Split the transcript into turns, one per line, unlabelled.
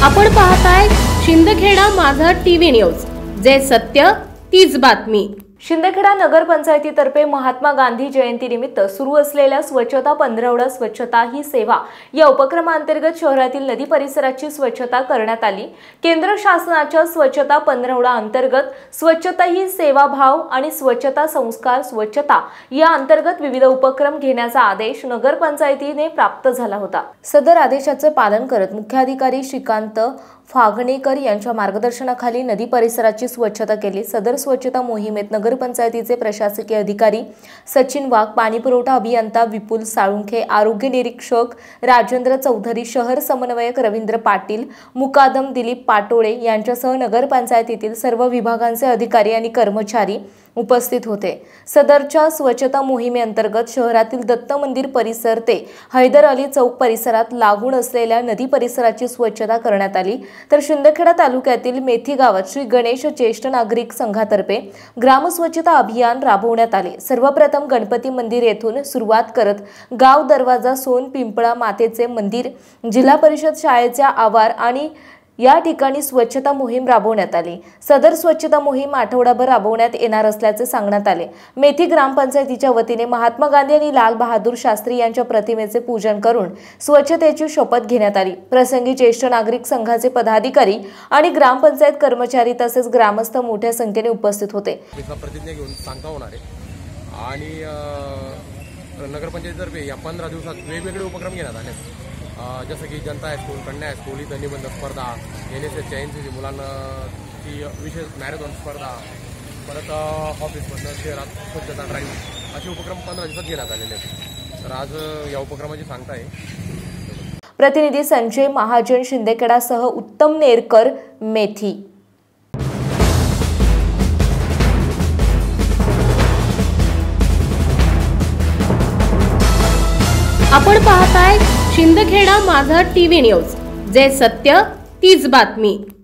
आपण पाहताय शिंदखेडा माझा टीव्ही न्यूज, जे सत्य तीच बातमी।
शिंदखेडा नगरपंचायतीतर्फे महात्मा गांधी जयंतीनिमित्त सुरू असलेल्या स्वच्छता पंधरवडा स्वच्छता ही सेवा या उपक्रमांतर्गत शहरातील नदी परिसराची स्वच्छता करण्यात आली। केंद्र शासनाच्या स्वच्छता पंधरवडा अंतर्गत स्वच्छता ही सेवा भाव आणि स्वच्छता संस्कार स्वच्छता या अंतर्गत विविध उपक्रम घेण्याचा आदेश नगरपंचायतीने प्राप्त झाला होता। सदर आदेशाचे पालन करत मुख्याधिकारी श्रीकांत फागणेकर यांच्या मार्गदर्शनाखाली नदी परिसराची स्वच्छता केली। सदर स्वच्छता मोहिमेत नगरपंचायतीचे प्रशासकीय अधिकारी सचिन वाघ, पाणीपुरवठा अभियंता विपुल साळुंखे, आरोग्य निरीक्षक राजेंद्र चौधरी, शहर समन्वयक रवींद्र पाटील, मुकादम दिलीप पाटोळे यांच्यासह नगरपंचायतीतील सर्व विभागांचे अधिकारी आणि कर्मचारी उपस्थित होते। सदरच्या स्वच्छता मोहिमेअंतर्गत शहरातील दत्त मंदिर परिसर ते हैदर अली चौक परिसरात लागून असलेल्या नदी परिसराची स्वच्छता करण्यात आली। तर शिंदखेडा तालुक्यातील मेथी गावात श्री गणेश ज्येष्ठ नागरिक संघातर्फे ग्राम स्वच्छता अभियान राबवण्यात आले। सर्वप्रथम गणपती मंदिर येथून सुरुवात करत गाव दरवाजा, सोन पिंपळा मातेचे मंदिर, जिल्हा परिषद शाळेच्या आवार आणि या ठिकाणी स्वच्छता मोहीम राबवण्यात आली। सदर स्वच्छता मोहीम आठवडाभर राबवण्यात येणार असल्याचे सांगण्यात आले। मेथी ग्रामपंचायतीच्या वतीने महात्मा गांधी आणि लाल बहादूर शास्त्री यांच्या प्रतिमेचे पूजन करून स्वच्छतेची शपथ घेण्यात आली। प्रसंगी ज्येष्ठ नागरिक संघाचे पदाधिकारी आणि ग्रामपंचायत कर्मचारी तसेच ग्रामस्थ मोठ्या संख्येने उपस्थित होते।
प्रतिज्ञा घेऊन सांगता होणार आहे आणि नगरपंचायतीतर्फे या 15 दिवसात वेगवेगळे उपक्रम घेण्यात आले। जसं की जनता हायस्कूल, कन्या हायस्कूल इथं निबंध स्पर्धा, NSSच्या NCC मुलांना ती विशेष मॅरेथॉन स्पर्धा, परत ऑफिसमधनं शहरात स्वच्छता ड्राईव्ह असे उपक्रम 15 दिवसात घेण्यात आलेले आहेत। तर आज या उपक्रमाची सांगता आहे।
प्रतिनिधी संजय महाजन, शिंदखेडासह उत्तम नेरकर, मेथी।
आपण पाहताय शिंदखेडा माझा टीव्ही न्यूज, जे सत्य तीच बातमी।